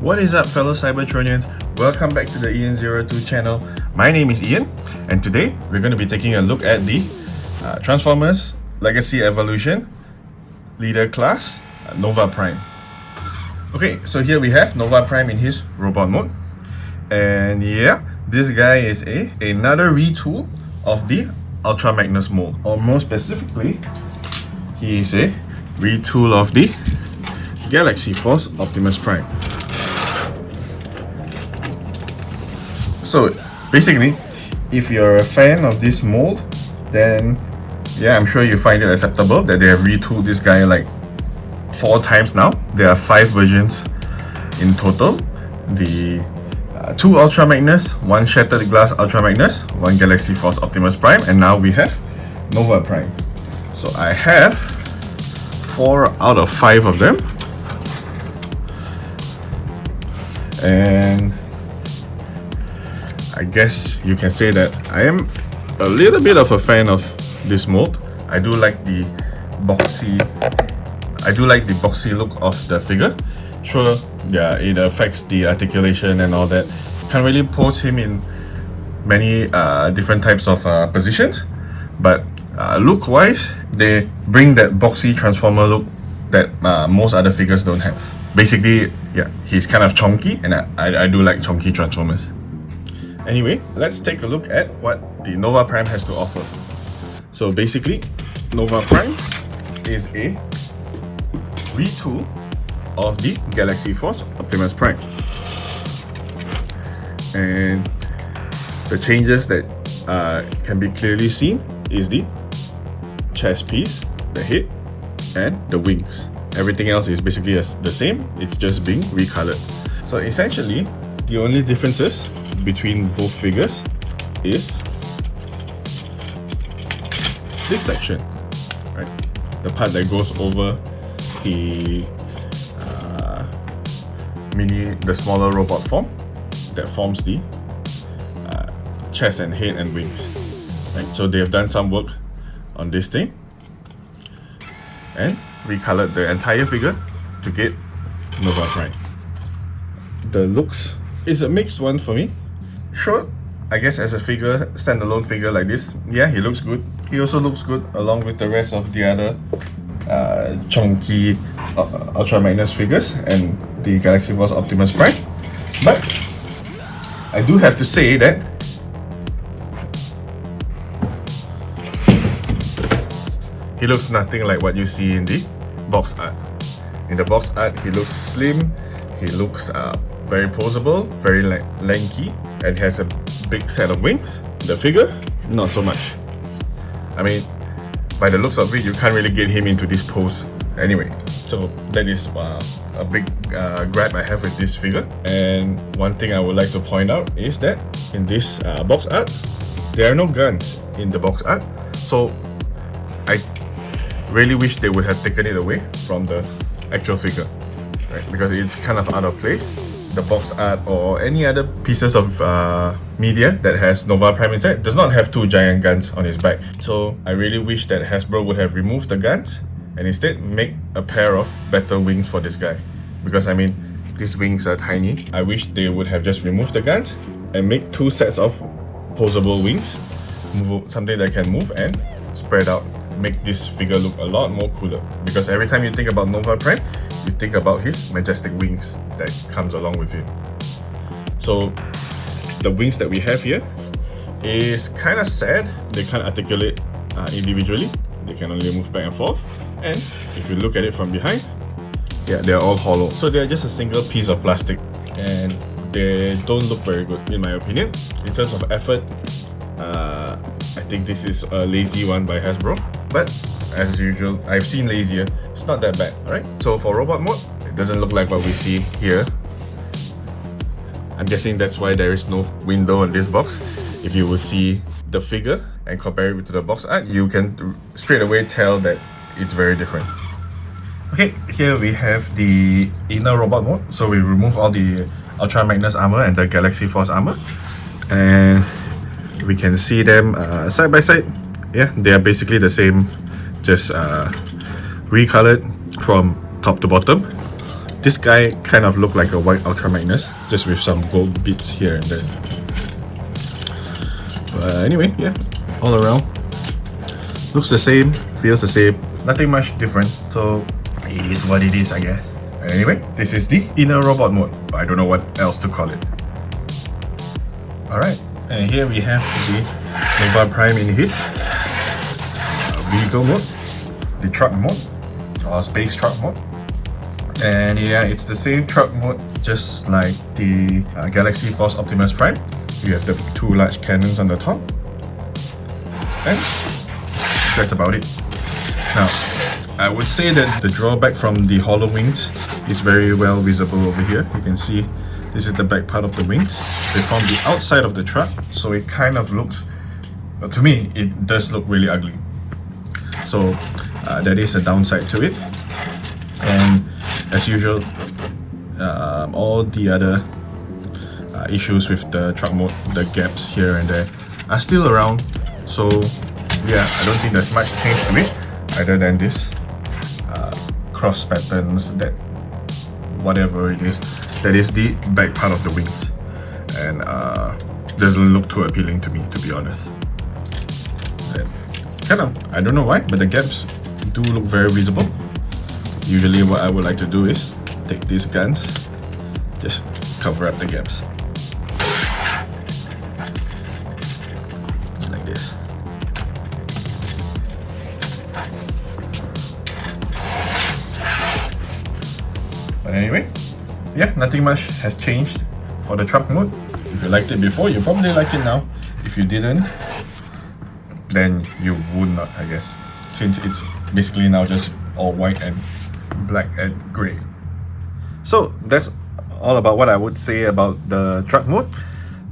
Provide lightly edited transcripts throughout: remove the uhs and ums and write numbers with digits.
What is up, fellow Cybertronians? Welcome back to the Ian02 channel. My name is Ian, and today we're going to be taking a look at the Transformers Legacy Evolution Leader class, Nova Prime. Okay, so here we have Nova Prime in his robot mode, and yeah, this guy is another retool of the Ultra Magnus mold, or more specifically, he is a retool of the Galaxy Force Optimus Prime. So basically, if you're a fan of this mold, then yeah, I'm sure you find it acceptable that they have retooled this guy like 4 times now. There are 5 versions in total. The 2 Ultra Magnus, 1 Shattered Glass Ultra Magnus, 1 Galaxy Force Optimus Prime, and now we have Nova Prime. So I have 4 out of 5 of them. And I guess you can say that I am a little bit of a fan of this mold. I do like the boxy look of the figure. Sure, yeah, it affects the articulation and all that. Can't really pose him in many different types of positions, but look-wise, they bring that boxy Transformer look that most other figures don't have. Basically, yeah, he's kind of chunky, and I do like chunky Transformers. Anyway, let's take a look at what the Nova Prime has to offer. So basically, Nova Prime is a retool of the Galaxy Force Optimus Prime. And the changes that can be clearly seen is the chest piece, the head, and the wings. Everything else is basically the same, it's just being recolored. So essentially, the only differences between both figures is this section, right? The part that goes over the the smaller robot form that forms the chest and head and wings, right? So they have done some work on this thing and recolored the entire figure to get Nova Prime. The looks is a mixed one for me. Sure, I guess as a figure, standalone figure like this, yeah, he looks good. He also looks good along with the rest of the other chunky Ultra Magnus figures and the Galaxy Force Optimus Prime. But I do have to say that he looks nothing like what you see in the box art. In the box art, he looks slim, he looks very posable, very lanky, and has a big set of wings. The figure, not so much. I mean, by the looks of it, you can't really get him into this pose anyway. So that is a big gripe I have with this figure. And one thing I would like to point out is that in this box art, there are no guns in the box art. So I really wish they would have taken it away from the actual figure, right? Because it's kind of out of place. The box art or any other pieces of media that has Nova Prime inside does not have 2 giant guns on his back. So I really wish that Hasbro would have removed the guns and instead make a pair of better wings for this guy. Because I mean, these wings are tiny. I wish they would have just removed the guns and make 2 sets of posable wings, something that can move and spread out, make this figure look a lot more cooler. Because every time you think about Nova Prime, you think about his majestic wings that comes along with him. So the wings that we have here is kind of sad. They can't articulate individually. They can only move back and forth. And if you look at it from behind, yeah, they're all hollow. So they're just a single piece of plastic, and they don't look very good in my opinion. In terms of effort, I think this is a lazy one by Hasbro. But as usual, I've seen lazier. It's not that bad, alright? So for robot mode, it doesn't look like what we see here. I'm guessing that's why there is no window on this box. If you will see the figure and compare it to the box art, you can straight away tell that it's very different. Okay, here we have the inner robot mode. So we remove all the Ultra Magnus armor and the Galaxy Force armor, and we can see them side by side. Yeah, they are basically the same, just recolored from top to bottom. This guy kind of looked like a white Ultra Magnus, just with some gold bits here and there. But anyway, yeah, all around looks the same, feels the same, nothing much different. So it is what it is, I guess. And anyway, this is the inner robot mode. I don't know what else to call it. Alright, and here we have the Nova Prime in his vehicle mode, the truck mode, or space truck mode. And yeah, it's the same truck mode just like the Galaxy Force Optimus Prime. You have the two large cannons on the top, and that's about it. Now, I would say that the drawback from the hollow wings is very well visible over here. You can see this is the back part of the wings. They form the outside of the truck, so it kind of looks, well, to me, it does look really ugly. So that is a downside to it. And as usual, all the other issues with the truck mode, the gaps here and there, are still around. So yeah, I don't think there's much change to it other than this cross patterns, that whatever it is, that is the back part of the wings, and doesn't look too appealing to me, to be honest. And kind of, I don't know why, but the gaps do look very visible. Usually what I would like to do is take these guns, just cover up the gaps like this. But anyway, yeah, nothing much has changed for the truck mode. If you liked it before, you probably like it now. If you didn't, then you would not, I guess, since it's basically now just all white and black and grey. So that's all about what I would say about the truck mode.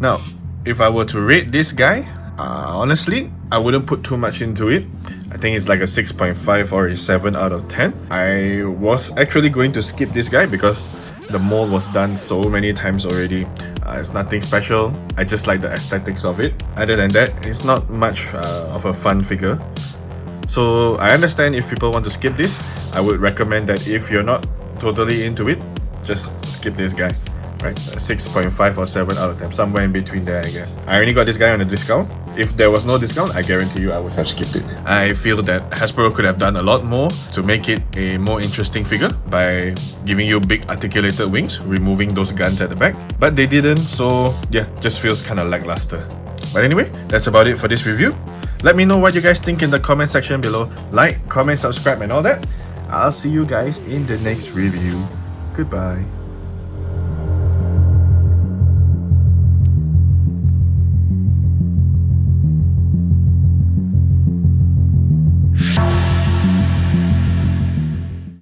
Now, if I were to rate this guy, honestly, I wouldn't put too much into it. I think it's like a 6.5 or a 7 out of 10. I was actually going to skip this guy because the mold was done so many times already. It's nothing special. I just like the aesthetics of it. Other than that, it's not much of a fun figure. So I understand if people want to skip this. I would recommend that if you're not totally into it, just skip this guy, right? 6.5 or 7 out of 10, somewhere in between there, I guess. I only got this guy on a discount. If there was no discount, I guarantee you I would have skipped it. I feel that Hasbro could have done a lot more to make it a more interesting figure by giving you big articulated wings, removing those guns at the back. But they didn't, so yeah, just feels kind of lackluster. But anyway, that's about it for this review. Let me know what you guys think in the comment section below. Like, comment, subscribe and all that. I'll see you guys in the next review. Goodbye.